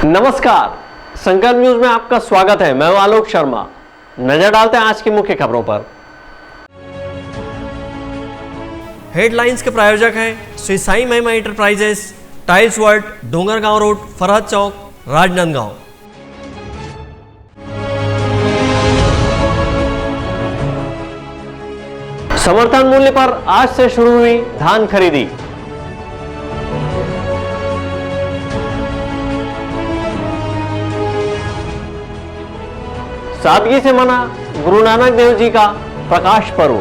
नमस्कार, संकल्प न्यूज में आपका स्वागत है। मैं हूं आलोक शर्मा। नजर डालते हैं आज की मुख्य खबरों पर। हेडलाइंस के प्रायोजक हैं Shri Sai Mahima enterprises, tiles world, Dongargaon road, Farhad Chowk, Rajnandgaon. समर्थन मूल्य पर आज से शुरू हुई धान खरीदी। सादगी से मना गुरु नानक देव जी का प्रकाश पर्व।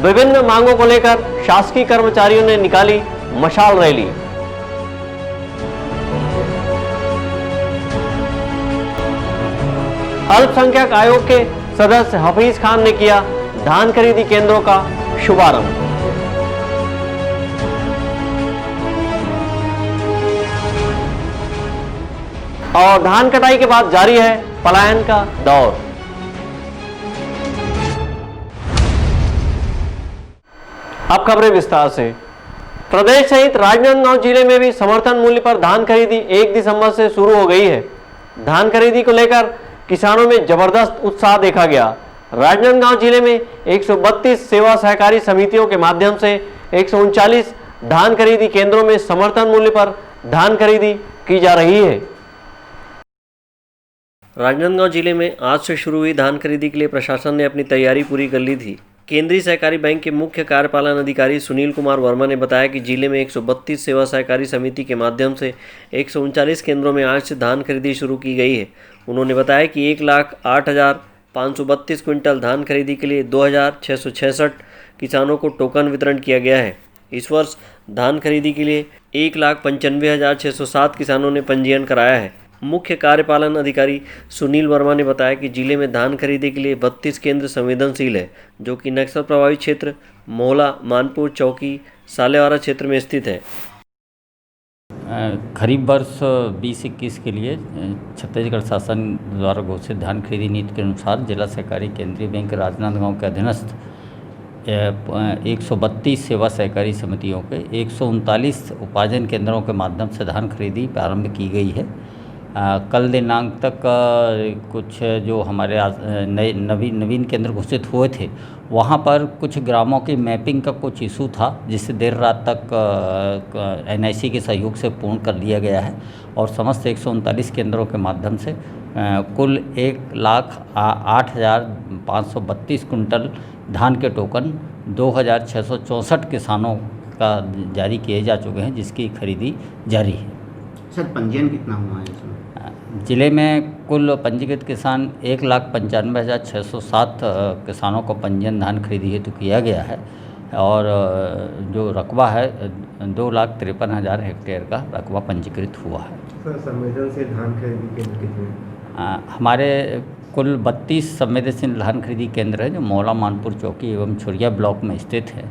विभिन्न मांगों को लेकर शासकीय कर्मचारियों ने निकाली मशाल रैली। अल्पसंख्यक आयोग के सदस्य हफीज खान ने किया धान खरीदी केंद्रों का शुभारंभ। और धान कटाई के बाद जारी है पलायन का दौर। अब खबरें विस्तार से। प्रदेश सहित राजनांदगांव जिले में भी समर्थन मूल्य पर धान खरीदी 1 दिसंबर से शुरू हो गई है। धान खरीदी को लेकर किसानों में जबरदस्त उत्साह देखा गया। राजनांदगांव जिले में 132 सेवा सहकारी समितियों के माध्यम से 139 धान खरीदी केंद्रों में समर्थन मूल्य पर धान खरीदी की जा रही है। राजनांदगांव जिले में आज से शुरू हुई धान खरीदी के लिए प्रशासन ने अपनी तैयारी पूरी कर ली थी। केंद्रीय सहकारी बैंक के मुख्य कार्यपालन अधिकारी सुनील कुमार वर्मा ने बताया कि जिले में 132 सेवा सहकारी समिति के माध्यम से 139 केंद्रों में आज से धान खरीदी शुरू की गई है। उन्होंने बताया कि 1,08,532 क्विंटल धान खरीदी के लिए 2,666 किसानों को टोकन वितरण किया गया है। इस वर्ष धान खरीदी के लिए 1,95,607 किसानों ने पंजीयन कराया है। मुख्य कार्यपालन अधिकारी सुनील वर्मा ने बताया कि जिले में धान खरीदी के लिए 32 केंद्र संवेदनशील है, जो कि नक्सल प्रभावित क्षेत्र मोहला, मानपुर, चौकी, सालेवारा क्षेत्र में स्थित है। खरीफ वर्ष 2021 के लिए छत्तीसगढ़ शासन द्वारा घोषित धान खरीदी नीति के अनुसार जिला सहकारी केंद्रीय बैंक राजनांदगांव के अधीनस्थ 132 सेवा सहकारी समितियों के 139 उपार्जन केंद्रों के माध्यम से धान खरीदी प्रारंभ की गई है। कल दिनांक तक कुछ जो हमारे नवीन केंद्र घोषित हुए थे, वहाँ पर कुछ ग्रामों की मैपिंग का कुछ इशू था, जिसे देर रात तक NIC के सहयोग से पूर्ण कर लिया गया है और समस्त 139 केंद्रों के माध्यम से कुल 1,08,532 कुंटल धान के टोकन 2,664 किसानों का जारी किए जा चुके हैं, जिसकी खरीदी जारी है। सर, पंजीयन कितना हुआ है इसमें? जिले में कुल पंजीकृत किसान 1,95,607 किसानों को पंजीयन धान खरीदी हेतु किया गया है और जो रकबा है 2,53,000 हेक्टेयर का रकबा पंजीकृत हुआ है। सर, संवेदनशील धान खरीदी केंद्र कितने? हमारे कुल 32 संवेदनशील धान खरीदी केंद्र हैं जो मोहला, मानपुर, चौकी एवं छुरिया ब्लॉक में स्थित है।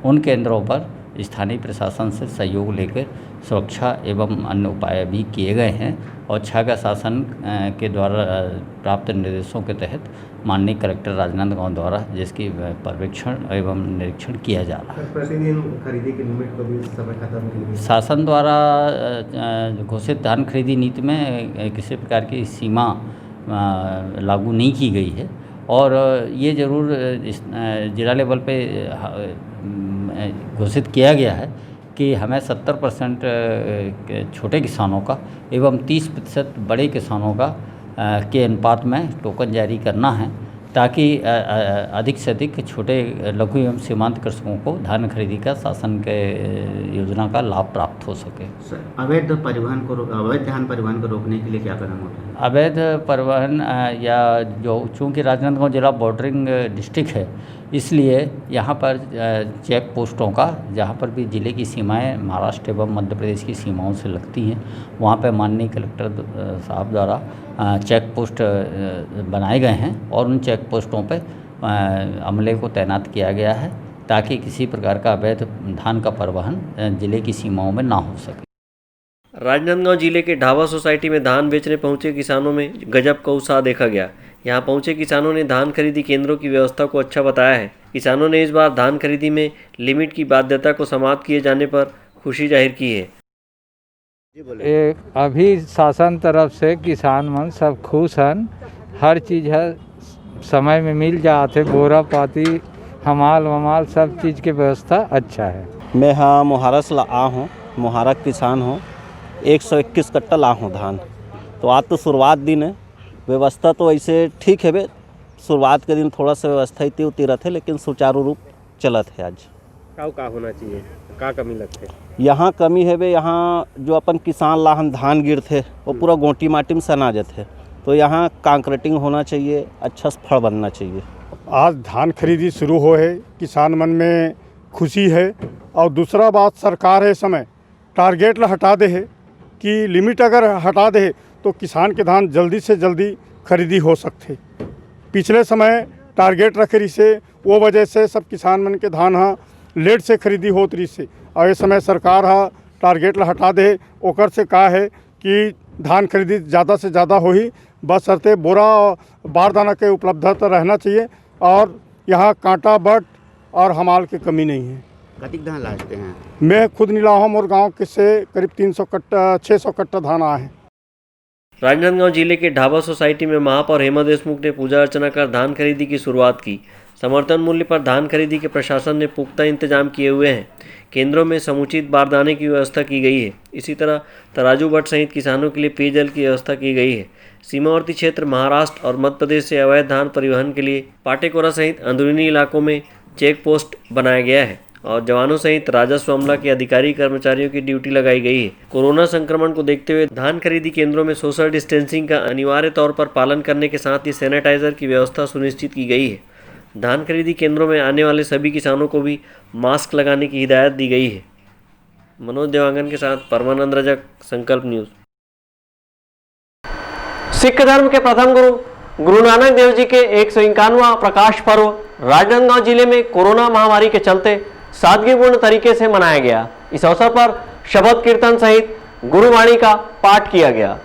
उन केंद्रों पर स्थानीय प्रशासन से सहयोग लेकर सुरक्षा एवं अन्य उपाय भी किए गए हैं और छागा शासन के द्वारा प्राप्त निर्देशों के तहत माननीय कलेक्टर राजनांदगांव द्वारा जिसकी पर्यवेक्षण एवं निरीक्षण किया जा रहा है। प्रतिदिन खरीदी की लिमिट को भी समय खत्म की गई। शासन द्वारा घोषित धान खरीदी नीति में किसी प्रकार की सीमा लागू नहीं की गई है और ये ज़रूर जिला लेवल पे घोषित किया गया है कि हमें 70% छोटे किसानों का एवं 30% बड़े किसानों का के अनुपात में टोकन जारी करना है, ताकि अधिक से अधिक छोटे लघु एवं सीमांत कृषकों को धान खरीदी का शासन के योजना का लाभ प्राप्त हो सके। अवैध धान परिवहन को रोकने के लिए क्या कदम होता है? अवैध परिवहन या जो चूँकि राजनांदगांव जिला बॉर्डरिंग डिस्ट्रिक्ट है, इसलिए यहाँ पर चेक पोस्टों का, जहाँ पर भी ज़िले की सीमाएं महाराष्ट्र एवं मध्य प्रदेश की सीमाओं से लगती हैं, वहाँ पर माननीय कलेक्टर साहब द्वारा चेक पोस्ट बनाए गए हैं और उन चेक पोस्टों पर अमले को तैनात किया गया है, ताकि किसी प्रकार का अवैध धान का परिवहन ज़िले की सीमाओं में ना हो सके। राजनांदगांव जिले के ढाबा सोसाइटी में धान बेचने पहुंचे किसानों में गजब का उत्साह देखा गया। यहां पहुंचे किसानों ने धान खरीदी केंद्रों की व्यवस्था को अच्छा बताया है। किसानों ने इस बार धान खरीदी में लिमिट की बाध्यता को समाप्त किए जाने पर खुशी जाहिर की है। ये अभी शासन तरफ से किसान मन सब खुश हन, हर चीज़ है समय में मिल जाते, बोरा पाती हमाल वमाल सब चीज़ की व्यवस्था अच्छा है। मैं हाँ मोहारा से आ हूँ, मोहारा किसान हूँ। 121 कट्टा ला हूँ धान। तो आज तो शुरुआत दिन है, व्यवस्था तो ऐसे ठीक है बे, शुरुआत के दिन थोड़ा सा व्यवस्था इतनी उतनी रहते, लेकिन सुचारू रूप चलत है। आज का होना चाहिए, का कमी लगते है? यहाँ कमी है बे, यहाँ जो अपन किसान लाहन धान गिरते वो पूरा गोटी माटी में सना जाते, तो यहाँ कांक्रीटिंग होना चाहिए, अच्छा फल बनना चाहिए। आज धान खरीदी शुरू हो है, किसान मन में खुशी है। और दूसरा बात, सरकार है समय टारगेट ला हटा दे है कि लिमिट अगर हटा दे तो किसान के धान जल्दी से जल्दी खरीदी हो सकते। पिछले समय टारगेट रखे रही से वो वजह से सब किसान मन के धान हाँ लेट से खरीदी होत रही से, और इस समय सरकार हाँ टारगेट ला हटा दे, ओकर से कहा है कि धान खरीदी ज़्यादा से ज़्यादा हो ही, बस सरते बोरा बारदाना के उपलब्धता रहना चाहिए, और यहाँ कांटा बट और हमाल की कमी नहीं है। कतिक धान लाते हैं? मैं खुद नीला हूँ, मोर गाँव के से करीब 600 कट्टा धान आए हैं। राजनांदगांव जिले के ढाबा सोसाइटी में महापौर हेमा देशमुख ने पूजा अर्चना कर धान खरीदी की शुरुआत की। समर्थन मूल्य पर धान खरीदी के प्रशासन ने पुख्ता इंतजाम किए हुए हैं। केंद्रों में समुचित बारदाने की व्यवस्था की गई है। इसी तरह तराजू बट सहित किसानों के लिए पेयजल की व्यवस्था की गई है। सीमावर्ती क्षेत्र महाराष्ट्र और मध्य प्रदेश से अवैध धान परिवहन के लिए पाटेकोरा सहित अंदरूनी इलाकों में चेक पोस्ट बनाया गया है और जवानों सहित राजस्व अमला के अधिकारी कर्मचारियों की ड्यूटी लगाई गई है। कोरोना संक्रमण को देखते हुए धान खरीदी केंद्रों में सोशल डिस्टेंसिंग का अनिवार्य तौर पर पालन करने के साथ ही सैनिटाइजर की व्यवस्था सुनिश्चित की गई है। धान खरीदी केंद्रों में आने वाले सभी किसानों को भी मास्क लगाने की हिदायत दी गई है। मनोज देवांगन के साथ परमानंद रजक, संकल्प न्यूज। सिख धर्म के प्रथम गुरु नानक देव जी के 151वां प्रकाश पर्व राजनांदगांव जिले में कोरोना महामारी के चलते सादगीपूर्ण तरीके से मनाया गया। इस अवसर पर शबद कीर्तन सहित गुरुवाणी का पाठ किया गया।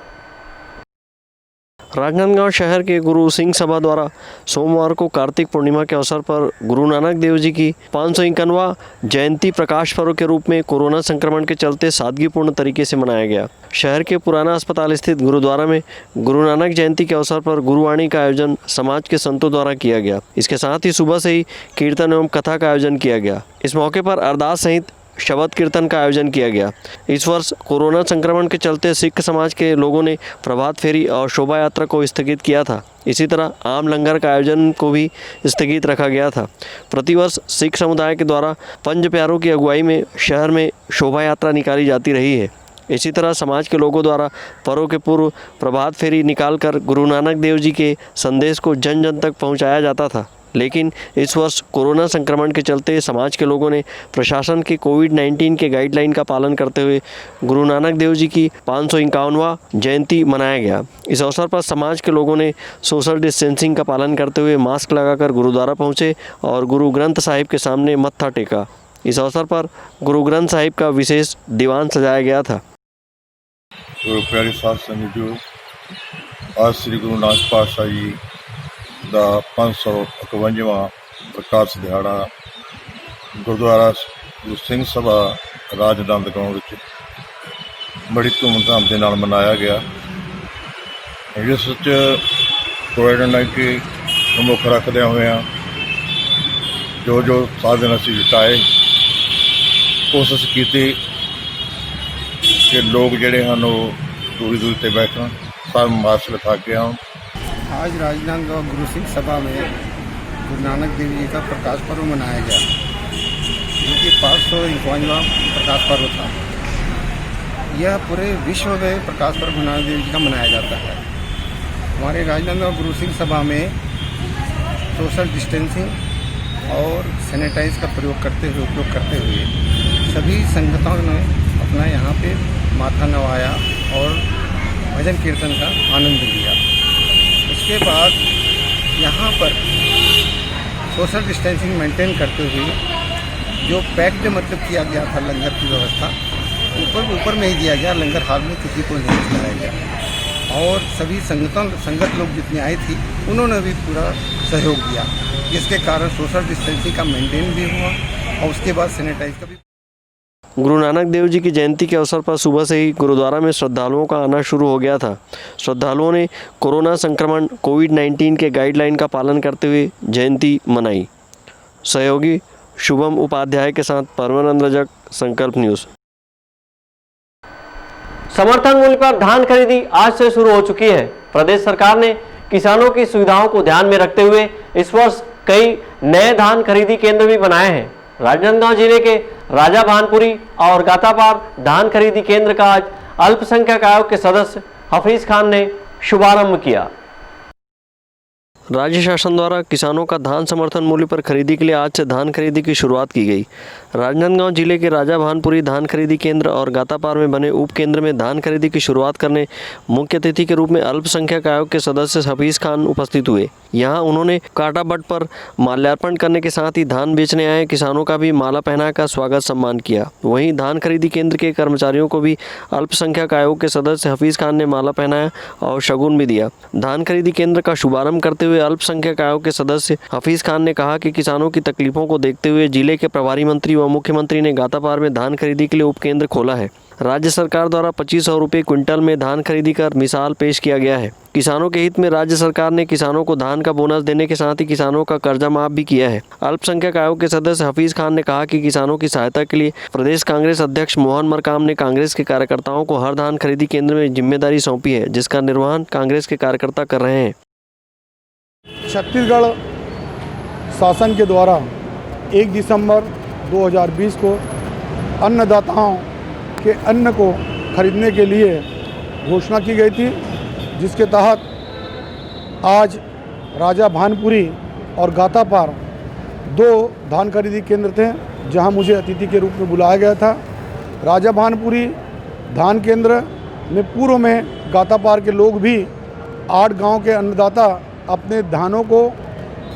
राजनांदगांव शहर के गुरु सिंह सभा द्वारा सोमवार को कार्तिक पूर्णिमा के अवसर पर गुरु नानक देव जी की 551वां जयंती प्रकाश पर्व के रूप में कोरोना संक्रमण के चलते सादगीपूर्ण तरीके से मनाया गया। शहर के पुराना अस्पताल स्थित गुरुद्वारा में गुरु नानक जयंती के अवसर पर गुरुवाणी का आयोजन समाज के संतों द्वारा किया गया। इसके साथ ही सुबह से ही कीर्तन एवं कथा का आयोजन किया गया। इस मौके पर अरदास सहित शबद कीर्तन का आयोजन किया गया। इस वर्ष कोरोना संक्रमण के चलते सिख समाज के लोगों ने प्रभात फेरी और शोभा यात्रा को स्थगित किया था। इसी तरह आम लंगर का आयोजन को भी स्थगित रखा गया था। प्रतिवर्ष सिख समुदाय के द्वारा पंज प्यारों की अगुवाई में शहर में शोभा यात्रा निकाली जाती रही है। इसी तरह समाज के लोगों द्वारा पर्व के पूर्व प्रभात फेरी निकालकर गुरु नानक देव जी के संदेश को जन जन तक पहुँचाया जाता था। लेकिन इस वर्ष कोरोना संक्रमण के चलते समाज के लोगों ने प्रशासन के कोविड-19 के गाइडलाइन का पालन करते हुए गुरु नानक देव जी की 551वां जयंती मनाया गया। इस अवसर पर समाज के लोगों ने सोशल डिस्टेंसिंग का पालन करते हुए मास्क लगाकर गुरुद्वारा पहुंचे और गुरु ग्रंथ साहिब के सामने मत्था टेका। इस अवसर पर गुरु ग्रंथ साहिब का विशेष दीवान सजाया गया था। तो प्यारे साध संगत, आज श्री गुरु नानक पातशाह जी ਦਾ 551ਵਾਂ ਪ੍ਰਕਾਸ਼ ਦਿਹਾੜਾ ਗੁਰਦੁਆਰਾ ਗੁਰੂ ਸਿੰਘ ਸਭਾ ਰਾਜਨਾਂਦਗਾਂव ਵਿੱਚ ਬੜੀ ਧੂਮਧਾਮ ਦੇ ਨਾਲ ਮਨਾਇਆ ਗਿਆ। ਇਸ ਵਿੱਚ ਕੋਵਿਡ-19 ਨੂੰ ਮੁੱਖ ਰੱਖਦਿਆਂ ਹੋਇਆਂ ਜੋ ਸਾਧਨ ਅਸੀਂ ਜੁਟਾਏ, ਕੋਸ਼ਿਸ਼ ਕੀਤੀ ਕਿ ਲੋਕ ਜਿਹੜੇ ਹਨ ਉਹ दूरी ਤੇ ਬੈਠਣ, सब मास्क लगा के आऊँ। आज राजनांदगांव गुरु सिंह सभा में गुरु नानक देव जी का प्रकाश पर्व मनाया गया, जो कि 551वां प्रकाश पर्व था। यह पूरे विश्व में प्रकाश पर्व गुरु नानक देव जी का मनाया जाता है। हमारे राजनांदगांव गुरु सिंह सभा में सोशल डिस्टेंसिंग और सैनिटाइज का उपयोग करते हुए सभी संगठनों ने अपना यहाँ पे माथा नवाया और भजन कीर्तन का आनंद लिया। उसके बाद यहाँ पर सोशल डिस्टेंसिंग मेंटेन करते हुए जो पैक्ड मतलब किया गया था लंगर की व्यवस्था ऊपर में ही दिया गया, लंगर हाल में किसी को नहीं चलाया गया। और सभी संगत लोग जितने आए थी उन्होंने भी पूरा सहयोग दिया, जिसके कारण सोशल डिस्टेंसिंग का मेंटेन भी हुआ और उसके बाद सैनिटाइज का भी। गुरु नानक देव जी की जयंती के अवसर पर सुबह से ही गुरुद्वारा में श्रद्धालुओं का आना शुरू हो गया था। श्रद्धालुओं ने कोरोना संक्रमण कोविड-19 के गाइडलाइन का पालन करते हुए जयंती मनाई। सहयोगी शुभम उपाध्याय के साथ परमानंद रजक, संकल्प न्यूज़। समर्थन मूल्य पर धान खरीदी आज से शुरू हो चुकी है। प्रदेश सरकार ने किसानों की सुविधाओं को ध्यान में रखते हुए इस वर्ष कई नए धान खरीदी केंद्र भी बनाए हैं। राजनांदगांव जिले के राजा भानपुरी और गातापार धान खरीदी केंद्र का आज अल्पसंख्यक आयोग के सदस्य हफीज खान ने शुभारंभ किया। राज्य शासन द्वारा किसानों का धान समर्थन मूल्य पर खरीदी के लिए आज से धान खरीदी की शुरुआत की गई। राजनांदगांव जिले के राजा भानपुरी धान खरीदी केंद्र और गातापार में बने उप केंद्र में धान खरीदी की शुरुआत करने मुख्य अतिथि के रूप में अल्पसंख्यक आयोग के सदस्य हफीज खान उपस्थित हुए। यहां उन्होंने काटा बट पर माल्यार्पण करने के साथ ही धान बेचने आए किसानों का भी माला पहनाकर स्वागत सम्मान किया। वहीं धान खरीदी केंद्र के कर्मचारियों को भी अल्पसंख्यक आयोग के सदस्य हफीज खान ने माला पहनाया और शगुन भी दिया। धान खरीदी केंद्र का शुभारंभ करते हुए अल्पसंख्यक आयोग के सदस्य हफीज खान ने कहा कि किसानों की तकलीफों को देखते हुए जिले के प्रभारी मंत्री व मुख्यमंत्री ने गातापार में धान खरीदी के लिए उप केंद्र खोला है। राज्य सरकार द्वारा 2500 रुपये क्विंटल में धान खरीदी कर मिसाल पेश किया गया है। किसानों के हित में राज्य सरकार ने किसानों को धान का बोनस देने के साथ ही किसानों का कर्जा माफ भी किया है। अल्पसंख्यक आयोग के सदस्य हफीज खान ने कहा कि किसानों की सहायता के लिए प्रदेश कांग्रेस अध्यक्ष मोहन मरकाम ने कांग्रेस के कार्यकर्ताओं को हर धान खरीदी केंद्र में जिम्मेदारी सौंपी है, जिसका निर्वहन कांग्रेस के कार्यकर्ता कर रहे हैं। छत्तीसगढ़ शासन के द्वारा 1 दिसंबर 2020 को अन्नदाताओं के अन्न को खरीदने के लिए घोषणा की गई थी, जिसके तहत आज राजा भानपुरी और गातापार 2 धान खरीदी केंद्र थे जहां मुझे अतिथि के रूप में बुलाया गया था। राजा भानपुरी धान केंद्र में पूर्व में गातापार के लोग भी 8 गांव के अन्नदाता अपने धानों को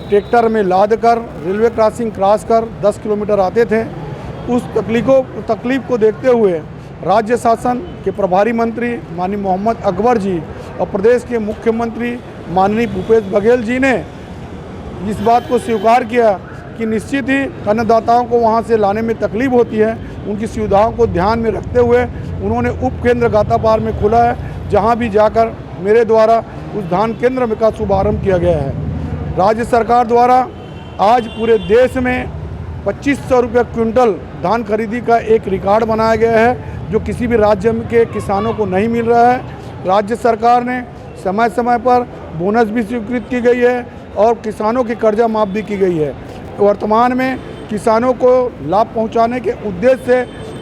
ट्रैक्टर में लाद कर रेलवे क्रॉसिंग क्रॉस कर 10 किलोमीटर आते थे। उस तकलीफ को देखते हुए राज्य शासन के प्रभारी मंत्री माननीय मोहम्मद अकबर जी और प्रदेश के मुख्यमंत्री माननीय भूपेश बघेल जी ने इस बात को स्वीकार किया कि निश्चित ही अन्नदाताओं को वहां से लाने में तकलीफ होती है। उनकी सुविधाओं को ध्यान में रखते हुए उन्होंने उप केंद्र गातापार में खोला है, जहां भी जाकर मेरे द्वारा उस धान केंद्र का शुभारंभ किया गया है। राज्य सरकार द्वारा आज पूरे देश में 2500 रुपये क्विंटल धान खरीदी का एक रिकॉर्ड बनाया गया है, जो किसी भी राज्य के किसानों को नहीं मिल रहा है। राज्य सरकार ने समय समय पर बोनस भी स्वीकृत की गई है और किसानों की कर्जा माफ भी की गई है। वर्तमान में किसानों को लाभ पहुंचाने के उद्देश्य से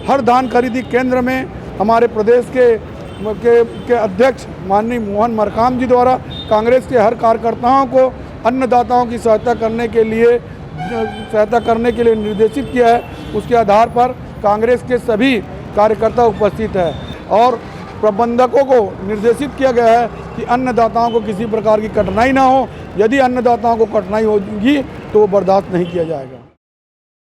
हर धान खरीदी केंद्र में हमारे प्रदेश के अध्यक्ष माननीय मोहन मरकाम जी द्वारा कांग्रेस के हर कार्यकर्ताओं को अन्नदाताओं की सहायता करने के लिए निर्देशित किया है। उसके आधार पर कांग्रेस के सभी कार्यकर्ता उपस्थित है और प्रबंधकों को निर्देशित किया गया है कि अन्नदाताओं को किसी प्रकार की कठिनाई ना हो। यदि अन्नदाताओं को कठिनाई होगी तो वो बर्दाश्त नहीं किया जाएगा।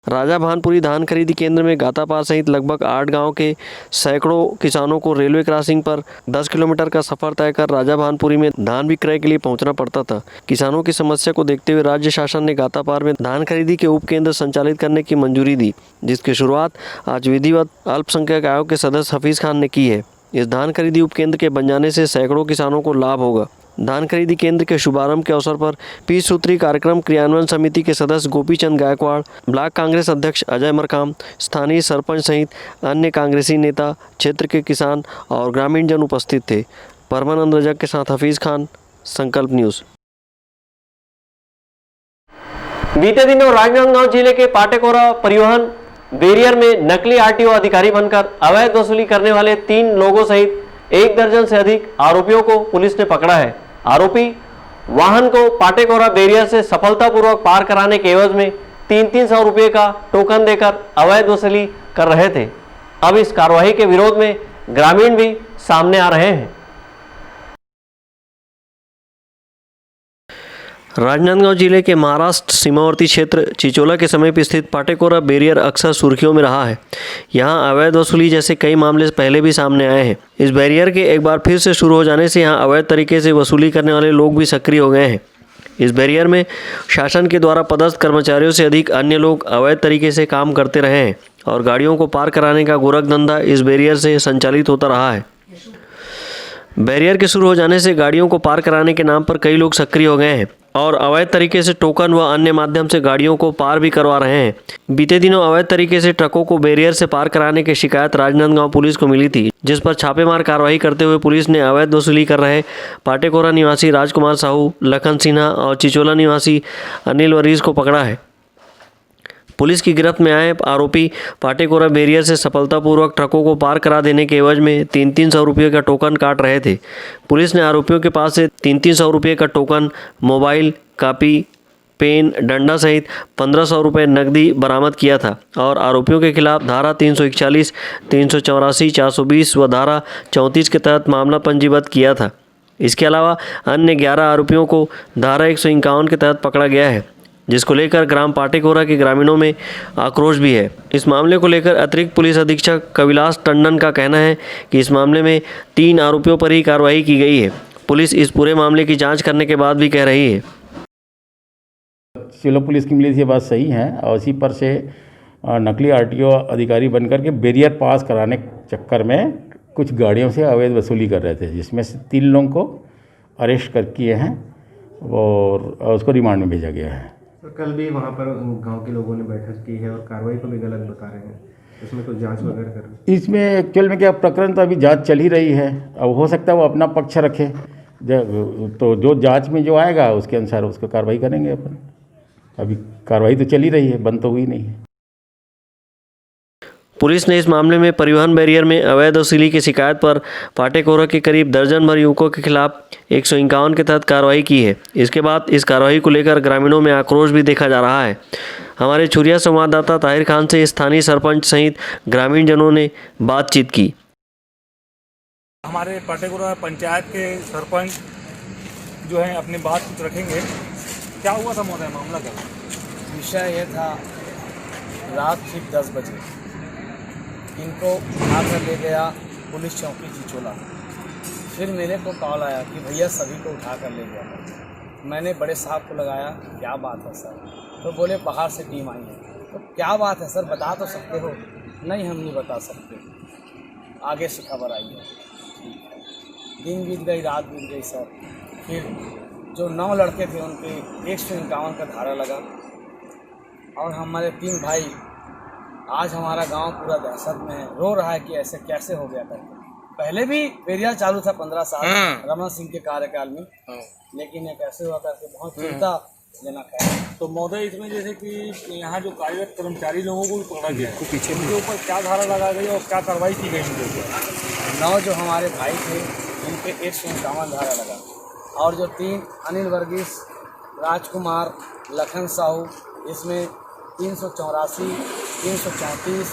राजा भानपुरी धान खरीदी केंद्र में गातापार सहित लगभग 8 गांव के सैकड़ों किसानों को रेलवे क्रॉसिंग पर 10 किलोमीटर का सफर तय कर राजा भानपुरी में धान विक्रय के लिए पहुंचना पड़ता था। किसानों की समस्या को देखते हुए राज्य शासन ने गातापार में धान खरीदी के उप केंद्र संचालित करने की मंजूरी दी, जिसकी शुरुआत आज विधिवत अल्पसंख्यक आयोग के सदस्य हफीज खान ने की है। इस धान खरीदी उप केंद्र के बन जाने से सैकड़ों किसानों को लाभ होगा। धान खरीदी केंद्र के शुभारंभ के अवसर पर 20 सूत्री कार्यक्रम क्रियान्वयन समिति के सदस्य गोपीचंद गायकवाड़, ब्लॉक कांग्रेस अध्यक्ष अजय मरकाम, स्थानीय सरपंच सहित अन्य कांग्रेसी नेता, क्षेत्र के किसान और ग्रामीण जन उपस्थित थे। परमानंद रजक के साथ हफीज खान, संकल्प न्यूज़। बीते दिनों राजनांदगांव जिले के पाटेकोरा परिवहन बैरियर में नकली आरटीओ अधिकारी बनकर अवैध वसूली करने वाले 3 लोगों सहित 1 दर्जन से अधिक आरोपियों को पुलिस ने पकड़ा है। आरोपी वाहन को पाटेकोरा बैरियर से सफलतापूर्वक पार कराने के एवज में 300 रुपये का टोकन देकर अवैध वसूली कर रहे थे। अब इस कार्रवाई के विरोध में ग्रामीण भी सामने आ रहे हैं। राजनांदगांव जिले के महाराष्ट्र सीमावर्ती क्षेत्र चिचोला के समीप स्थित पाटेकोरा बैरियर अक्सर सुर्खियों में रहा है। यहां अवैध वसूली जैसे कई मामले पहले भी सामने आए हैं। इस बैरियर के एक बार फिर से शुरू हो जाने से यहां अवैध तरीके से वसूली करने वाले लोग भी सक्रिय हो गए हैं। इस बैरियर में शासन के द्वारा पदस्थ कर्मचारियों से अधिक अन्य लोग अवैध तरीके से काम करते रहे हैं और गाड़ियों को पार कराने का गोरख धंधा इस बैरियर से संचालित होता रहा है। बैरियर के शुरू हो जाने से गाड़ियों को पार कराने के नाम पर कई लोग सक्रिय हो गए हैं और अवैध तरीके से टोकन व अन्य माध्यम से गाड़ियों को पार भी करवा रहे हैं। बीते दिनों अवैध तरीके से ट्रकों को बैरियर से पार कराने की शिकायत राजनांदगांव पुलिस को मिली थी, जिस पर छापेमार कार्रवाई करते हुए पुलिस ने अवैध वसूली कर रहे पाटेकोरा निवासी राजकुमार साहू, लखन सिन्हा और चिचोला निवासी अनिल वर्गीस को पकड़ा है। पुलिस की गिरफ्त में आए आरोपी पाटेकोरा बैरियर से सफलतापूर्वक ट्रकों को पार करा देने के एवज में 300 रुपये का टोकन काट रहे थे। पुलिस ने आरोपियों के पास से 300 रुपये का टोकन, मोबाइल, कापी, पेन, डंडा सहित 1500 रुपये नकदी बरामद किया था और आरोपियों के खिलाफ धारा 341, 384, 420 व धारा 34 के तहत मामला पंजीबद्ध किया था। इसके अलावा अन्य 11 आरोपियों को धारा 151 के तहत पकड़ा गया है, जिसको लेकर ग्राम पाटेकोरा के ग्रामीणों में आक्रोश भी है। इस मामले को लेकर अतिरिक्त पुलिस अधीक्षक कविलास टंडन का कहना है कि इस मामले में 3 आरोपियों पर ही कार्रवाई की गई है। पुलिस इस पूरे मामले की जांच करने के बाद भी कह रही है। चलो, पुलिस की मिली ये बात सही है और इसी पर से नकली आरटीओ अधिकारी बनकर के बैरियर पास कराने के चक्कर में कुछ गाड़ियों से अवैध वसूली कर रहे थे, जिसमें से 3 लोगों को अरेस्ट कर किए हैं और उसको रिमांड में भेजा गया है। तो कल भी वहाँ पर गांव के लोगों ने बैठक की है और कार्रवाई को भी गलत बता रहे हैं, इसमें कुछ जांच वगैरह कर रहे हैं। इसमें एक्चुअल में क्या, प्रकरण तो अभी जांच चल ही रही है। अब हो सकता है वो अपना पक्ष रखे, तो जो जांच में जो आएगा उसके अनुसार उसको कार्रवाई करेंगे अपन। अभी कार्रवाई तो चल ही रही है, बंद तो हुई नहीं है। पुलिस ने इस मामले में परिवहन बैरियर में अवैध वसूली की शिकायत पर पाटेकोरा के करीब दर्जन भर युवकों के खिलाफ 151 के तहत कार्रवाई की है। इसके बाद इस कार्रवाई को लेकर ग्रामीणों में आक्रोश भी देखा जा रहा है। हमारे छुरिया संवाददाता ताहिर खान से स्थानीय सरपंच सहित ग्रामीण जनों ने बातचीत की। हमारे पाटेकोरा पंचायत के सरपंच जो है अपनी बात कुछ रखेंगे। क्या हुआ था महोदय, मामला क्या? विषय ये था, रात ठीक 10 बजे इनको उठाकर ले गया पुलिस चौकी चिचोला। फिर मेरे को कॉल आया कि भैया सभी को उठा कर ले गया। मैंने बड़े साहब को लगाया, क्या बात है सर? तो बोले बाहर से टीम आई है। तो क्या बात है सर, बता तो सकते हो? नहीं, हम नहीं बता सकते, आगे से खबर आई है। दिन बीत गई, रात बीत गई सर। फिर जो 9 लड़के थे उनके 151 का धारा लगा और हमारे 3 भाई, आज हमारा गांव पूरा दहशत में है, रो रहा है कि ऐसे कैसे हो गया था। पहले भी बैरियर चालू था 15 साल रमन सिंह के कार्यकाल में, लेकिन ये कैसे हुआ करके बहुत चिंताजनक है। तो महोदय, इसमें जैसे कि यहाँ जो कार्यरत कर्मचारी लोगों को भी पकड़ा गया है, पीछे उनके ऊपर क्या धारा लगा गई और क्या कार्रवाई की गई उनके ऊपर? 9 जो हमारे भाई थे उनके 151 धारा लगा और जो 3 अनिल वर्गीस, राजकुमार, लखन साहू, इसमें 384, 334,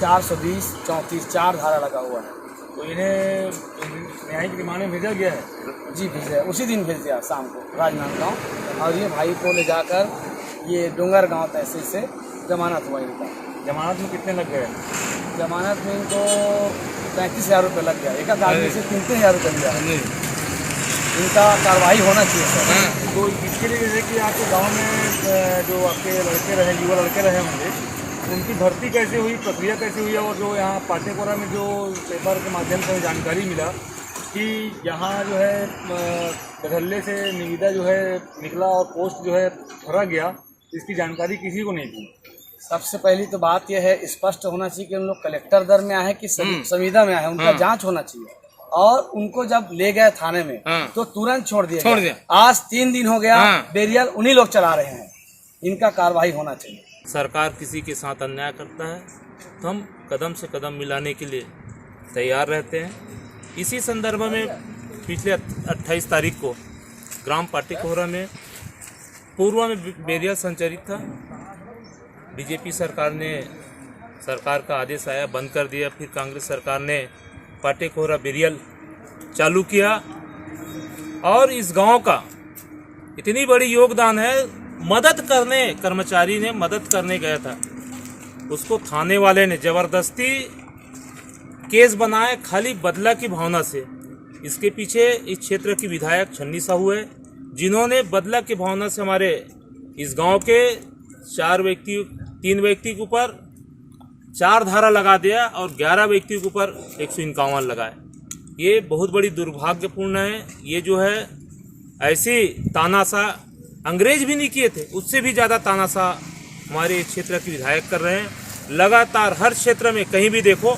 420, 34 4 धारा लगा हुआ है। तो इन्हें न्यायिक रिमांड में भेजा गया है? जी भेजा, उसी दिन भेज दिया शाम को राजनांदगांव। और ये भाई को ले जाकर ये डोंगर गांव तहसील से जमानत हुआ इनका। जमानत में कितने लग गए? जमानत में इनको 35,000 रुपये लग गया। एक आदमी से 3,000 रुपये लिया। इनका कार्रवाई होना चाहिए सर। तो इसके लिए जैसे कि आपके गांव में जो आपके लड़के रहे, युवा लड़के रहे होंगे, उनकी भर्ती कैसे हुई, प्रक्रिया कैसे हुई? और जो यहाँ पाटेकोरा में जो पेपर के माध्यम से जानकारी मिला कि यहाँ जो है गधल्ले से निविदा जो है निकला और पोस्ट जो है भरा गया, इसकी जानकारी किसी को नहीं थी। सबसे पहली तो बात यह है, स्पष्ट होना चाहिए कि उन लोग कलेक्टर दर में आए कि संविदा में आए, उनका जांच होना चाहिए। और उनको जब ले गए थाने में तो तुरंत छोड़ दिया। आज 3 दिन हो गया, बैरियर उन्हीं लोग चला रहे हैं। इनका कार्रवाई होना चाहिए। सरकार किसी के साथ अन्याय करता है तो हम कदम से कदम मिलाने के लिए तैयार रहते हैं। इसी संदर्भ में पिछले 28 तारीख को ग्राम पाटेकोरा में पूर्व में बैरियर संचालित था। बीजेपी सरकार का आदेश आया, बंद कर दिया। फिर कांग्रेस सरकार ने पाटेकोरा बैरियर चालू किया और इस गांव का इतनी बड़ी योगदान है, मदद करने, कर्मचारी ने मदद करने गया था, उसको थाने वाले ने जबरदस्ती केस बनाया खाली बदला की भावना से। इसके पीछे इस क्षेत्र की विधायक छन्नी साहू है, जिन्होंने बदला की भावना से हमारे इस गांव के 3 व्यक्ति के ऊपर 4 धारा लगा दिया और 11 व्यक्ति के ऊपर 151 लगाए। ये बहुत बड़ी दुर्भाग्यपूर्ण है। ये जो है ऐसी तानाशाह अंग्रेज भी नहीं किए थे, उससे भी ज़्यादा तानाशाह हमारे क्षेत्र के विधायक कर रहे हैं। लगातार हर क्षेत्र में कहीं भी देखो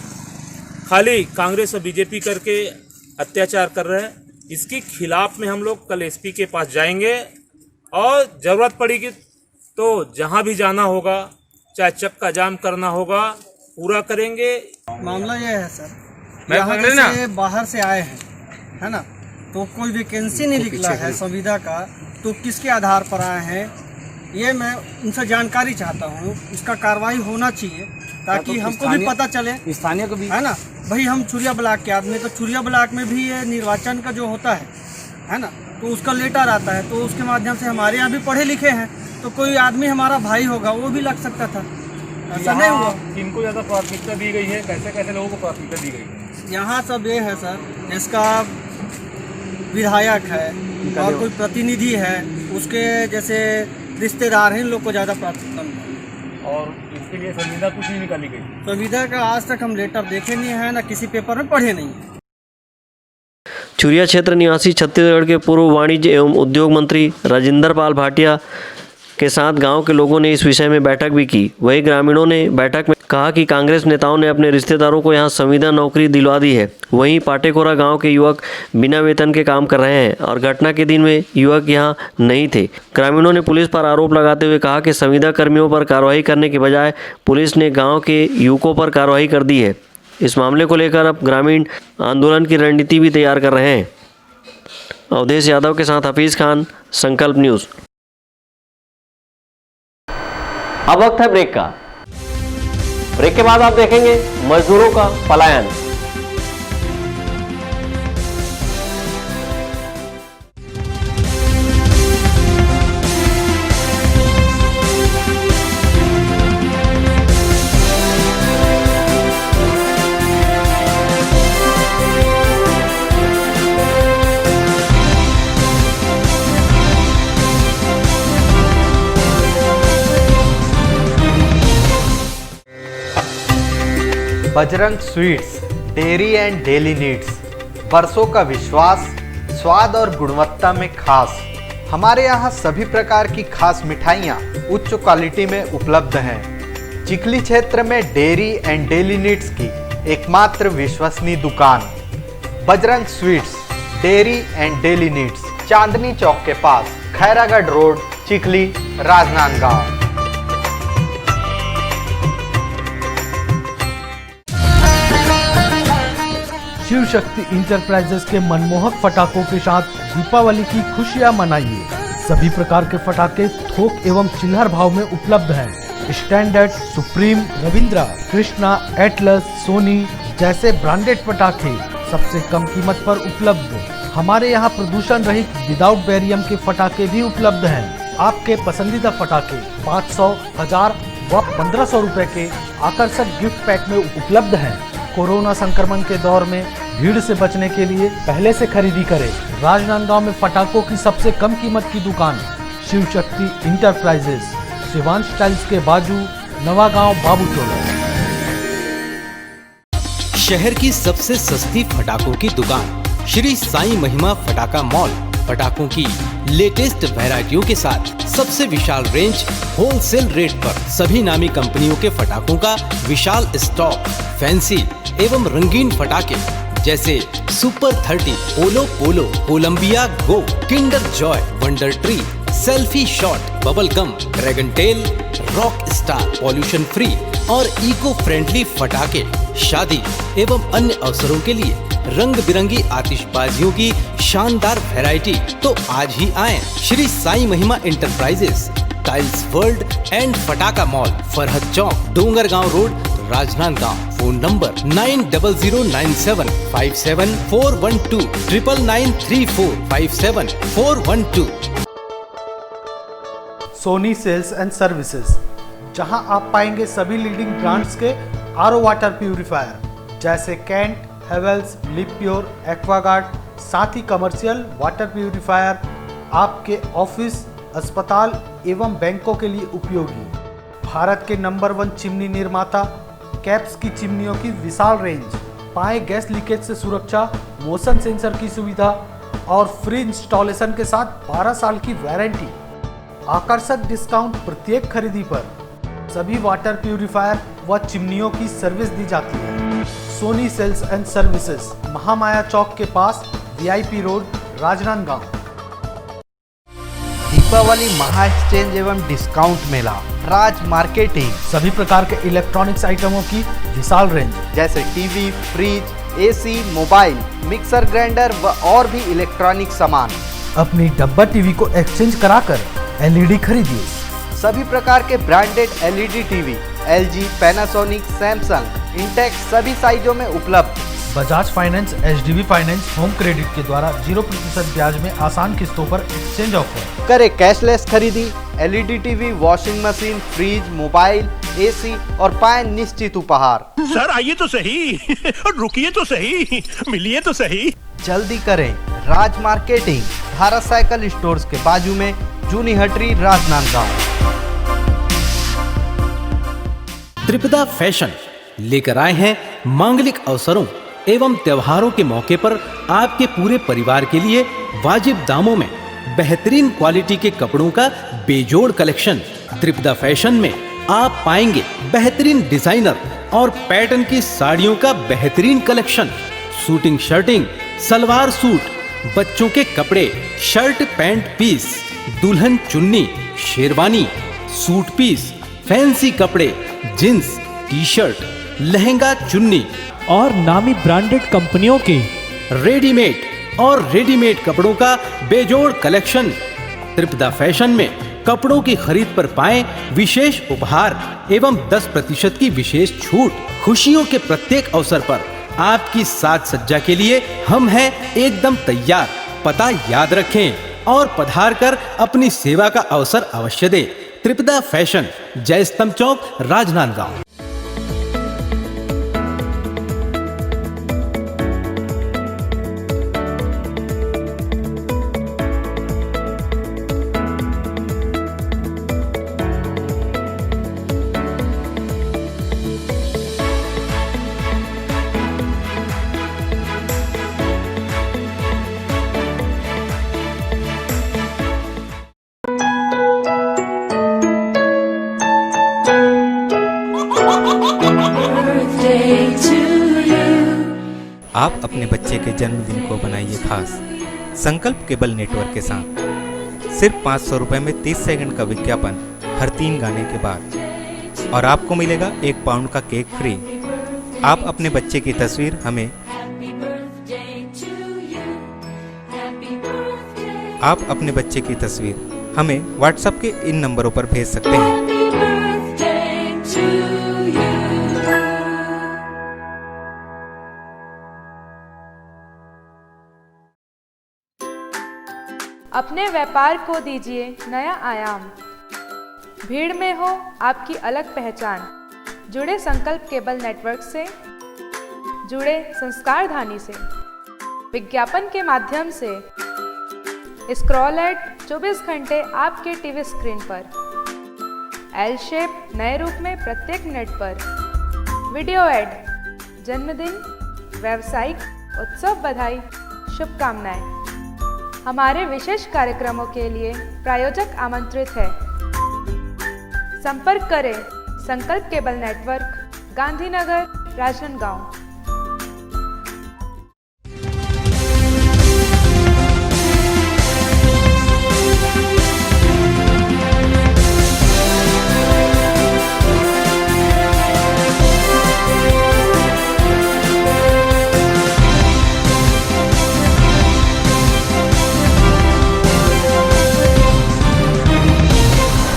खाली कांग्रेस और बीजेपी करके अत्याचार कर रहे हैं। इसके खिलाफ में हम लोग कल एसपी के पास जाएंगे और ज़रूरत पड़ेगी तो जहां भी जाना होगा, चाहे चक्का जाम करना होगा, पूरा करेंगे। मामला ये है सर, यहाँ से बाहर से आए हैं, है ना, तो कोई वैकेंसी नहीं निकला है संविदा का, तो किसके आधार पर आए हैं ये मैं उनसे जानकारी चाहता हूँ। इसका कार्रवाई होना चाहिए ताकि हमको भी पता चले, स्थानीय को भी, है ना। भाई हम चुरिया ब्लॉक के आदमी, तो चुरिया ब्लॉक में भी ये निर्वाचन का जो होता है ना, तो उसका लेटर आता है, तो उसके माध्यम से हमारे यहाँ भी पढ़े लिखे हैं, तो कोई आदमी हमारा भाई होगा वो भी लग सकता था, ऐसा नहीं हुआ। किनको ज़्यादा प्राथमिकता दी गई है, कैसे कैसे लोगों को प्राथमिकता दी गई है? यहाँ सब ये है सर, इसका विधायक है और कोई प्रतिनिधि है, उसके जैसे रिश्तेदार हैं, इन लोग को ज़्यादा प्राथमिकता मिली। और इसके लिए संविदा कुछ नहीं निकाली गई? संविदा का आज तक हम लेटर देखे नहीं है, ना किसी पेपर में पढ़े नहीं है। चुरिया क्षेत्र निवासी छत्तीसगढ़ के पूर्व वाणिज्य एवं उद्योग मंत्री राजेंद्र पाल भाटिया के साथ गांव के लोगों ने इस विषय में बैठक भी की। वहीं ग्रामीणों ने बैठक में कहा कि कांग्रेस नेताओं ने अपने रिश्तेदारों को यहां संविदा नौकरी दिलवा दी है। वहीं पाटेकोरा गांव के युवक बिना वेतन के काम कर रहे हैं और घटना के दिन में युवक यहां नहीं थे। ग्रामीणों ने पुलिस पर आरोप लगाते हुए कहा कि संविदा कर्मियों पर कार्रवाई करने के बजाय पुलिस ने गाँव के युवकों पर कार्रवाई कर दी है। इस मामले को लेकर अब ग्रामीण आंदोलन की रणनीति भी तैयार कर रहे हैं। अवधेश यादव के साथ हफीज़ खान, संकल्प न्यूज़। अब वक्त है ब्रेक का। ब्रेक के बाद आप देखेंगे मजदूरों का पलायन। Bajrang sweets, dairy and daily needs, बरसों का विश्वास, स्वाद और गुणवत्ता में खास। हमारे यहाँ सभी प्रकार की खास मिठाइयाँ उच्च क्वालिटी में उपलब्ध हैं। चिखली क्षेत्र में डेयरी एंड डेली नीड्स की एकमात्र विश्वसनीय दुकान Bajrang sweets, dairy and daily needs, Chandni Chowk के पास, खैरागढ़ रोड, चिखली, राजनांदगांव। शिव शक्ति इंटरप्राइजेस के मनमोहक पटाखों के साथ दीपावली की खुशियां मनाइए। सभी प्रकार के पटाखे थोक एवं चिल्हर भाव में उपलब्ध हैं। Standard, supreme, Ravindra, Krishna, Atlas, Sony जैसे ब्रांडेड पटाखे सबसे कम कीमत पर उपलब्ध। हमारे यहाँ प्रदूषण रहित विदाउट बैरियम के पटाखे भी उपलब्ध हैं। आपके पसंदीदा पटाखे 500, 1000 व 1500 रुपए के आकर्षक गिफ्ट पैक में उपलब्ध हैं। कोरोना संक्रमण के दौर में भीड़ से बचने के लिए पहले से खरीदी करें। राजनांदगांव में पटाखों की सबसे कम कीमत की दुकान शिव शक्ति इंटरप्राइजेस, शिवांश टाइल्स के बाजू, नवागांव, बाबूचोला। शहर की सबसे सस्ती पटाखों की दुकान श्री साई महिमा पटाखा मॉल। पटाखों की लेटेस्ट वैरायटियों के साथ सबसे विशाल रेंज, होलसेल रेट पर सभी नामी कंपनियों के पटाखों का विशाल स्टॉक। फैंसी एवं रंगीन पटाखे जैसे super 30, polo polo, Columbia go, kinder joy, wonder tree, selfie shot, bubble gum, dragon tail, rock star, pollution free और इको फ्रेंडली पटाखे शादी एवं अन्य अवसरों के लिए रंग बिरंगी आतिशबाजियों की शानदार वैरायटी। तो आज ही आएं Shri Sai Mahima enterprises, tiles world and पटाखा मॉल, फरहद चौक, Dongargaon road, Rajnandgaon. Phone number 900757 412 99934 57 412। Sony sales and services, जहां आप पाएंगे सभी लीडिंग ब्रांड्स के आरओ वाटर प्यूरिफायर जैसे Kent, Havells, Livpure, Aquaguard, साथ ही कमर्शियल वाटर प्यूरिफायर आपके ऑफिस, अस्पताल एवं बैंकों के लिए उपयोगी। भारत के नंबर 1 चिमनी निर्माता कैप्स की चिमनियों की विशाल रेंज, पाएं गैस लीकेज से सुरक्षा, मोशन सेंसर की सुविधा और फ्री इंस्टॉलेशन के साथ 12 साल की वारंटी। आकर्षक डिस्काउंट प्रत्येक खरीदी पर। सभी वाटर प्यूरिफायर व चिमनियों की सर्विस दी जाती है। Sony sales and services, Mahamaya Chowk के पास, VIP रोड, राजनांदगांव। दीपावली महा एक्सचेंज एवं डिस्काउंट मेला, राज मार्केटिंग। सभी प्रकार के इलेक्ट्रॉनिक्स आइटमों की विशाल रेंज जैसे TV, fridge, AC, mobile, mixer grinder व और भी इलेक्ट्रॉनिक सामान। अपनी डब्बा टीवी को एक्सचेंज कराकर LED खरीदिए। सभी प्रकार के branded LED TV LG, Panasonic, Samsung, Intex सभी साइजों में उपलब्ध। Bajaj finance, HDB finance, home credit के द्वारा 0% ब्याज में आसान किस्तों पर एक्सचेंज ऑफर। करे कैशलेस खरीदी, LED TV, washing machine, fridge, mobile, AC और पाए निश्चित उपहार। सर आइए तो सही और रुकिए तो सही, मिलिए तो सही। जल्दी करें, राज मार्केटिंग, भारत साइकिल स्टोर्स के बाजू में, जूनी हटरी, राजनांदगांव। त्रिपदा फैशन लेकर आए हैं मांगलिक अवसरों एवं त्योहारों के मौके पर आपके पूरे परिवार के लिए वाजिब दामों में बेहतरीन क्वालिटी के कपड़ों का बेजोड़ कलेक्शन। त्रिपदा फैशन में आप पाएंगे बेहतरीन डिजाइनर और पैटर्न की साड़ियों का बेहतरीन collection, suiting, shirting, salwar suit, बच्चों के कपड़े, शर्ट पैंट पीस, दुल्हन चुन्नी, शेरवानी, सूट पीस, फैंसी कपड़े, जींस, टी शर्ट, लहंगा चुन्नी और नामी ब्रांडेड कंपनियों के रेडीमेड और रेडीमेड कपड़ों का बेजोड़ कलेक्शन। त्रिपदा फैशन में कपड़ों की खरीद पर पाएं विशेष उपहार एवं 10% की विशेष छूट। खुशियों के प्रत्येक अवसर पर आपकी साज सज्जा के लिए हम हैं एकदम तैयार। पता याद रखें और पधार कर अपनी सेवा का अवसर अवश्य दें। त्रिपदा फैशन, जय स्तंभ चौक, राजनांदगांव। आप अपने बच्चे के जन्मदिन को बनाइए खास संकल्प केबल नेटवर्क के साथ। सिर्फ 500 रुपये में 30 सेकंड का विज्ञापन हर 3 गाने के बाद और आपको मिलेगा 1 पाउंड का केक फ्री। आप अपने बच्चे की तस्वीर हमें व्हाट्सएप के इन नंबरों पर भेज सकते हैं। अपने व्यापार को दीजिए नया आयाम। भीड़ में हो आपकी अलग पहचान। जुड़े संकल्प केबल नेटवर्क से, जुड़े संस्कारधानी से। विज्ञापन के माध्यम से स्क्रॉल एड 24 घंटे आपके टीवी स्क्रीन पर। एल शेप नए रूप में प्रत्येक मिनट पर। वीडियो एड, जन्मदिन, व्यावसायिक उत्सव बधाई, शुभकामनाएं। हमारे विशेष कार्यक्रमों के लिए प्रायोजक आमंत्रित है। संपर्क करें Sankalp cable network, Gandhinagar, Rajnandgaon.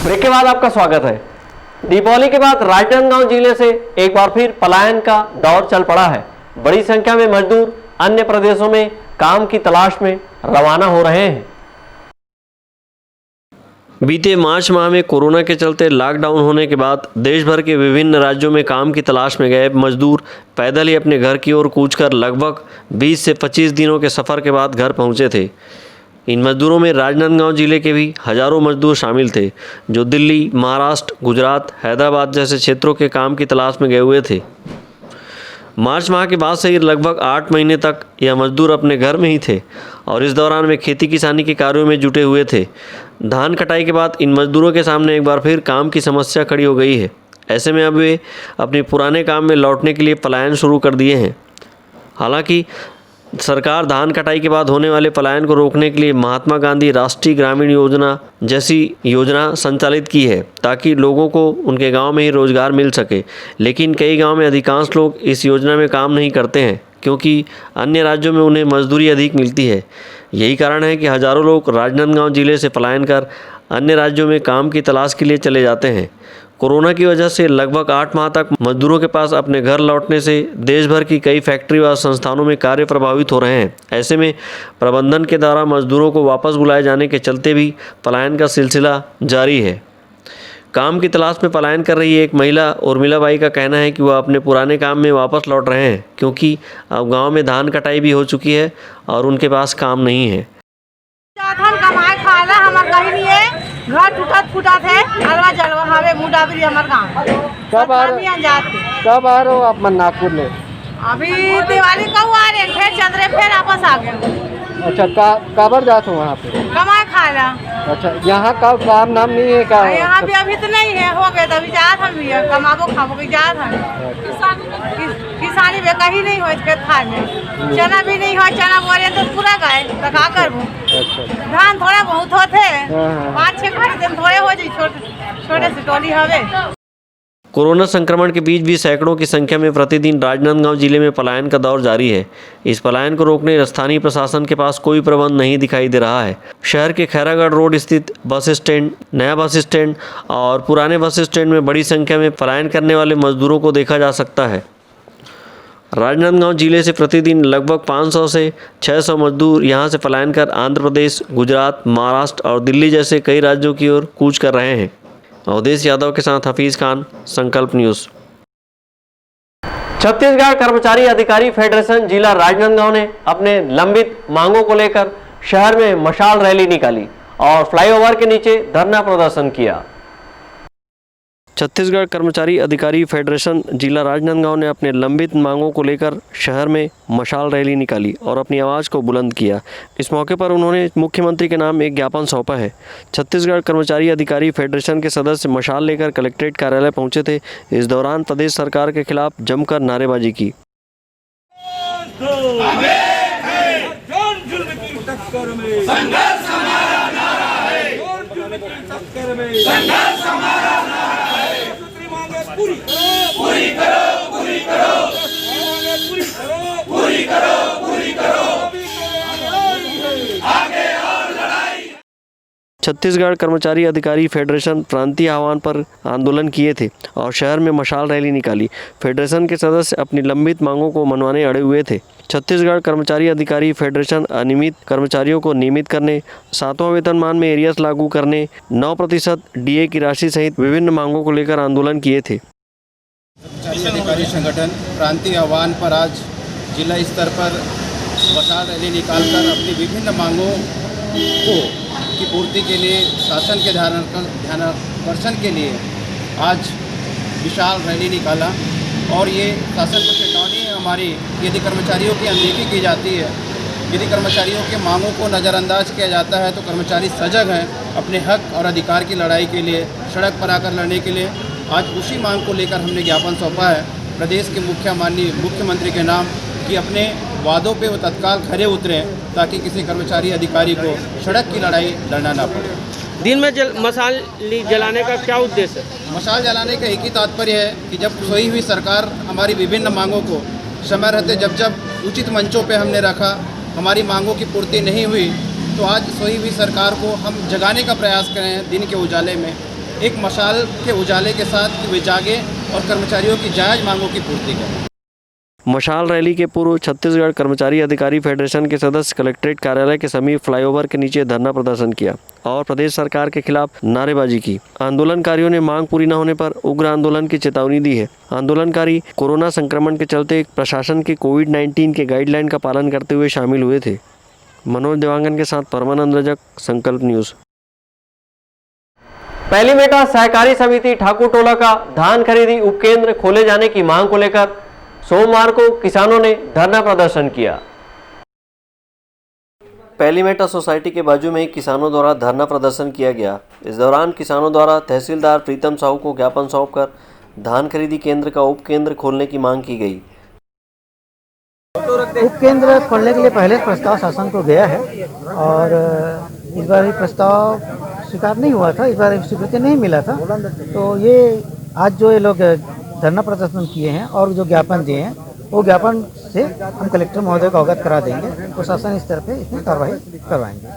Break के बाद आपका स्वागत है। दीपावली के बाद राजनांदगांव जिले से एक बार फिर पलायन का दौर चल पड़ा है। बड़ी संख्या में मजदूर अन्य प्रदेशों में काम की तलाश में रवाना हो रहे हैं। बीते मार्च माह में कोरोना के चलते लॉकडाउन होने के बाद देश भर के विभिन्न राज्यों में काम की तलाश में गए मजदूर पैदल ही अपने घर की ओर कूच कर लगभग 20 से 25 दिनों के सफ़र के बाद घर पहुंचे थे। इन मजदूरों में राजनांदगांव जिले के भी हजारों मजदूर शामिल थे जो दिल्ली, महाराष्ट्र, गुजरात, हैदराबाद जैसे क्षेत्रों के काम की तलाश में गए हुए थे। मार्च माह के बाद से ही लगभग 8 महीने तक यह मजदूर अपने घर में ही थे और इस दौरान वे खेती किसानी के कार्यों में जुटे हुए थे। धान कटाई के बाद इन मजदूरों के सामने एक बार फिर काम की समस्या खड़ी हो गई है। ऐसे में अब वे अपने पुराने काम में लौटने के लिए पलायन शुरू कर दिए हैं। हालांकि सरकार धान कटाई के बाद होने वाले पलायन को रोकने के लिए महात्मा गांधी राष्ट्रीय ग्रामीण योजना जैसी योजना संचालित की है ताकि लोगों को उनके गांव में ही रोजगार मिल सके। लेकिन कई गांव में अधिकांश लोग इस योजना में काम नहीं करते हैं क्योंकि अन्य राज्यों में उन्हें मजदूरी अधिक मिलती है। यही कारण है कि हजारों लोग राजनांदगांव जिले से पलायन कर अन्य राज्यों में काम की तलाश के लिए चले जाते हैं। कोरोना की वजह से लगभग 8 माह तक मजदूरों के पास अपने घर लौटने से देश भर की कई फैक्ट्री व संस्थानों में कार्य प्रभावित हो रहे हैं। ऐसे में प्रबंधन के द्वारा मजदूरों को वापस बुलाए जाने के चलते भी पलायन का सिलसिला जारी है। काम की तलाश में पलायन कर रही एक महिला उर्मिला बाई का कहना है कि वह अपने पुराने काम में वापस लौट रहे हैं क्योंकि अब गाँव में धान कटाई भी हो चुकी है और उनके पास काम नहीं है। कमाए खाना हमार कहीं नहीं है, घर टूटत फूटत है, अलवा जलवा हवे मुडाबरी हमार गाँव। कब आ रहे हो आप नागपुर में? अभी दिवाली का आ रहे फिर चंद्रे फिर वापस आ गए। अच्छा, काबर जात हो वहाँ पे? कमाए खाना। अच्छा, यहाँ का काम नाम नहीं है क्या? यहाँ भी अभी तो नहीं है, हो गए तो अभी जात हम भी कमाबो खाबो की जात हम। किसानी में कहीं नहीं हो खेत खाए में, चना भी नहीं हो, चना बोरे तो पूरा गए तो का करबो। धान थोड़ा बहुत होते 5-6 खरीदे थोड़े हो जाए, छोटे से टोली हवे। कोरोना संक्रमण के बीच भी सैकड़ों की संख्या में प्रतिदिन राजनांदगांव जिले में पलायन का दौर जारी है। इस पलायन को रोकने स्थानीय प्रशासन के पास कोई प्रबंध नहीं दिखाई दे रहा है। शहर के खैरागढ़ रोड स्थित बस स्टैंड, नया बस स्टैंड और पुराने बस स्टैंड में बड़ी संख्या में पलायन करने वाले मजदूरों को देखा जा सकता है। राजनांदगांव जिले से प्रतिदिन लगभग 500 से 600 मजदूर यहां से पलायन कर आंध्र प्रदेश, गुजरात, महाराष्ट्र और दिल्ली जैसे कई राज्यों की ओर कूच कर रहे हैं। अवधेश यादव के साथ हफीज खान, संकल्प न्यूज़। छत्तीसगढ़ कर्मचारी अधिकारी फेडरेशन जिला राजनांदगांव ने अपने लंबित मांगों को लेकर शहर में मशाल रैली निकाली और फ्लाईओवर के नीचे धरना प्रदर्शन किया। छत्तीसगढ़ कर्मचारी अधिकारी फेडरेशन जिला राजनांदगांव ने अपने लंबित मांगों को लेकर शहर में मशाल रैली निकाली और अपनी आवाज़ को बुलंद किया। इस मौके पर उन्होंने मुख्यमंत्री के नाम एक ज्ञापन सौंपा है। छत्तीसगढ़ कर्मचारी अधिकारी फेडरेशन के सदस्य मशाल लेकर कलेक्ट्रेट कार्यालय पहुंचे थे। इस दौरान प्रदेश सरकार के खिलाफ जमकर नारेबाजी की। पूरी करो, पूरी करो, पूरी करो, पूरी करो, आगे और लड़ाई। छत्तीसगढ़ कर्मचारी अधिकारी फेडरेशन प्रांतीय आह्वान पर आंदोलन किए थे और शहर में मशाल रैली निकाली। फेडरेशन के सदस्य अपनी लंबित मांगों को मनवाने अड़े हुए थे। छत्तीसगढ़ कर्मचारी अधिकारी फेडरेशन अनियमित कर्मचारियों को नियमित करने, 7वां वेतनमान में एरियर्स लागू करने, 9% डीए की राशि सहित विभिन्न मांगों को लेकर आंदोलन किए थे। कर्मचारी अधिकारी संगठन प्रांतीय आह्वान पर आज जिला स्तर पर मशाल रैली निकालकर अपनी विभिन्न मांगों की पूर्ति के लिए शासन के ध्यानाकर्षण के लिए आज विशाल रैली निकाला और ये शासन को चेतावनी है हमारी, यदि कर्मचारियों की अनदेखी की जाती है, यदि कर्मचारियों के मांगों को नज़रअंदाज किया जाता है तो कर्मचारी सजग हैं अपने हक और अधिकार की लड़ाई के लिए, सड़क पर आकर लड़ने के लिए। आज उसी मांग को लेकर हमने ज्ञापन सौंपा है प्रदेश के माननीय मुख्यमंत्री के नाम कि अपने वादों पे वो तत्काल खरे उतरें ताकि किसी कर्मचारी अधिकारी को सड़क की लड़ाई लड़ना ना पड़े। दिन में मशाल जलाने का क्या उद्देश्य है? मशाल जलाने का एक ही तात्पर्य है कि जब सोई हुई सरकार हमारी विभिन्न मांगों को समय रहते जब उचित मंचों पे हमने रखा, हमारी मांगों की पूर्ति नहीं हुई, तो आज सोई हुई सरकार को हम जगाने का प्रयास करें दिन के उजाले में, एक मशाल के उजाले के साथ कि वे जागे और कर्मचारियों की जायज़ मांगों की पूर्ति करें। मशाल रैली के पूर्व छत्तीसगढ़ कर्मचारी अधिकारी फेडरेशन के सदस्य कलेक्ट्रेट कार्यालय के समीप फ्लाईओवर के नीचे धरना प्रदर्शन किया और प्रदेश सरकार के खिलाफ नारेबाजी की। आंदोलनकारियों ने मांग पूरी न होने पर उग्र आंदोलन की चेतावनी दी है। आंदोलनकारी कोरोना संक्रमण के चलते प्रशासन के कोविड-19 के गाइडलाइन का पालन करते हुए शामिल हुए थे। मनोज देवांगन के साथ परमानंद रजक, संकल्प न्यूज। पैलीमेटा सहकारी समिति ठाकुर टोला का धान खरीदी उपकेंद्र खोले जाने की मांग को लेकर सोमवार को किसानों ने धरना प्रदर्शन किया। पैलीमेटा सोसाइटी के बाजू में ही किसानों द्वारा धरना प्रदर्शन किया गया। इस दौरान किसानों द्वारा तहसीलदार प्रीतम साहू को ज्ञापन सौंपकर धान खरीदी केंद्र का उपकेंद्र खोलने की मांग की गई। उपकेंद्र खोलने के लिए पहले प्रस्ताव शासन को गया है और इस बार ये प्रस्ताव स्वीकार नहीं हुआ था, इस बार स्वीकृति नहीं मिला था। तो ये आज जो ये लोग धरना प्रदर्शन किए हैं और जो ज्ञापन दिए हैं वो ज्ञापन से हम कलेक्टर महोदय को अवगत करा देंगे। प्रशासन इस तरह पे इसमें कार्रवाई करवाएंगे।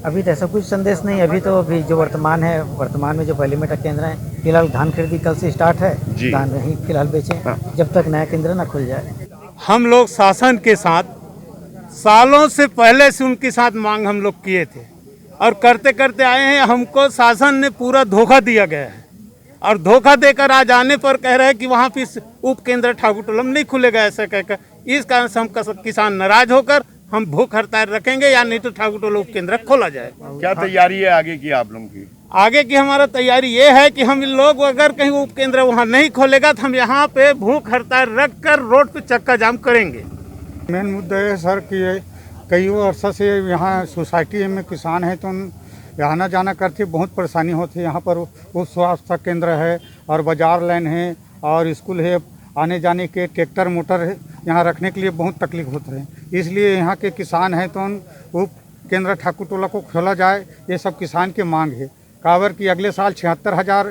अभी तो ऐसा कुछ संदेश नहीं, अभी तो अभी जो वर्तमान में जो पैलीमेटा केंद्र है, फिलहाल धान खरीदी कल से स्टार्ट है, धान ही फिलहाल बेचें जब तक नया केंद्र ना खुल जाए। हम लोग शासन के साथ सालों से पहले से उनके साथ मांग हम लोग किए थे और करते करते आए हैं। हमको शासन ने पूरा धोखा दिया गया है और धोखा देकर आज आने पर कह रहे हैं कि वहाँ पे उप केंद्र ठाकुर टोला में नहीं खुलेगा, ऐसा कहकर इस कारण से हम किसान नाराज होकर हम भूख हड़ताल रखेंगे या नहीं तो ठाकुर टोला उप केंद्र खोला जाए। क्या तैयारी है आगे की आप लोगों की? आगे की हमारा तैयारी ये है कि हम लोग अगर कहीं उप केंद्र वहाँ नहीं खोलेगा तो हम यहाँ पे भूख हड़ताल रख कर रोड पे चक्का जाम करेंगे। मेन मुद्दा है सर कि कई वर्षों से यहाँ सोसाइटी में किसान है तो आना जाना करते बहुत परेशानी होती है। यहाँ पर उप स्वास्थ्य केंद्र है और बाजार लाइन है और स्कूल है, आने जाने के ट्रैक्टर मोटर यहाँ रखने के लिए बहुत तकलीफ होता है। इसलिए यहाँ के किसान हैं तो उप केंद्र ठाकुर टोला को खोला जाए, ये सब किसान की मांग है। कावर की अगले साल 76,000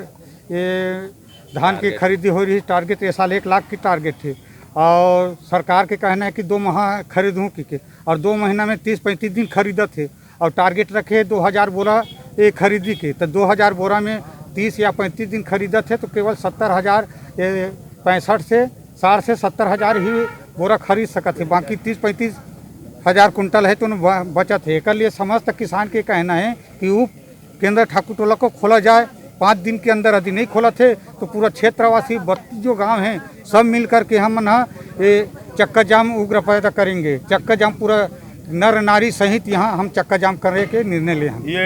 ये धान की खरीदी हो रही है, टारगेट ये साल 1 लाख की टारगेट थी और सरकार के कहना है कि 2 माह खरीदूँ की और 2 महीना में 30-35 दिन खरीदा थे और टारगेट रखे 2000 बोरा ये खरीदी के, तो 2000 बोरा में 30 या 35 दिन खरीदा थे तो केवल 70,000 65 से 60 से 70,000 ही बोरा खरीद सका थे, बाकी 30-35 हज़ार कुंटल है तो बचत है। इसके लिए समस्त किसान के कहना है कि उप केंद्र ठाकुर टोला को खोला जाए। 5 दिन के अंदर यदि नहीं खोला थे तो पूरा क्षेत्रवासी 32 जो गाँव हैं सब मिल कर के हम ना ये चक्का जाम उग्र पैदा करेंगे। चक्का जाम पूरा नर नारी सहित यहाँ हम चक्का जाम करने के निर्णय लिए हैं।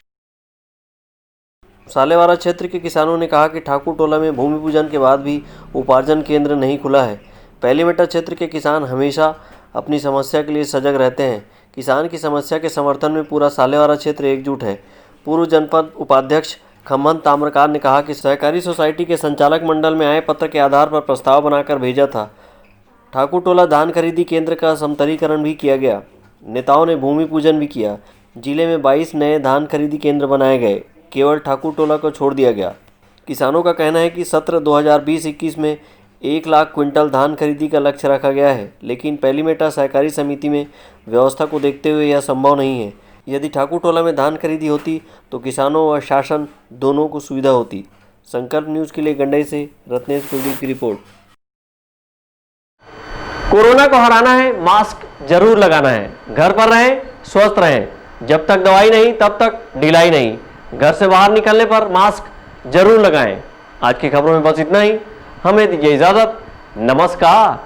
सालेवारा क्षेत्र के किसानों ने कहा कि ठाकुर टोला में भूमि पूजन के बाद भी उपार्जन केंद्र नहीं खुला है। पैलीमेटा क्षेत्र के किसान हमेशा अपनी समस्या के लिए सजग रहते हैं। किसान की समस्या के समर्थन में पूरा सालेवारा क्षेत्र एकजुट है। पूर्व जनपद उपाध्यक्ष खम्मन ताम्रकार ने कहा कि सहकारी सोसाइटी के संचालक मंडल में आए पत्र के आधार पर प्रस्ताव बनाकर भेजा था। ठाकुर टोला धान खरीदी केंद्र का समतलीकरण भी किया गया। नेताओं ने भूमि पूजन भी किया। जिले में 22 नए धान खरीदी केंद्र बनाए गए, केवल ठाकुर टोला को छोड़ दिया गया। किसानों का कहना है कि सत्र 2020-21 में 1 लाख क्विंटल धान खरीदी का लक्ष्य रखा गया है, लेकिन पैलीमेटा सहकारी समिति में व्यवस्था को देखते हुए यह संभव नहीं है। यदि ठाकुर टोला में धान खरीदी होती तो किसानों व शासन दोनों को सुविधा होती। संकल्प न्यूज़ के लिए गंडई से रत्नेश कुलदीप की रिपोर्ट। कोरोना को हराना है, मास्क जरूर लगाना है। घर पर रहें, स्वस्थ रहें। जब तक दवाई नहीं तब तक ढिलाई नहीं। घर से बाहर निकलने पर मास्क जरूर लगाएं। आज की खबरों में बस इतना ही। हमें दीजिए इजाजत। नमस्कार।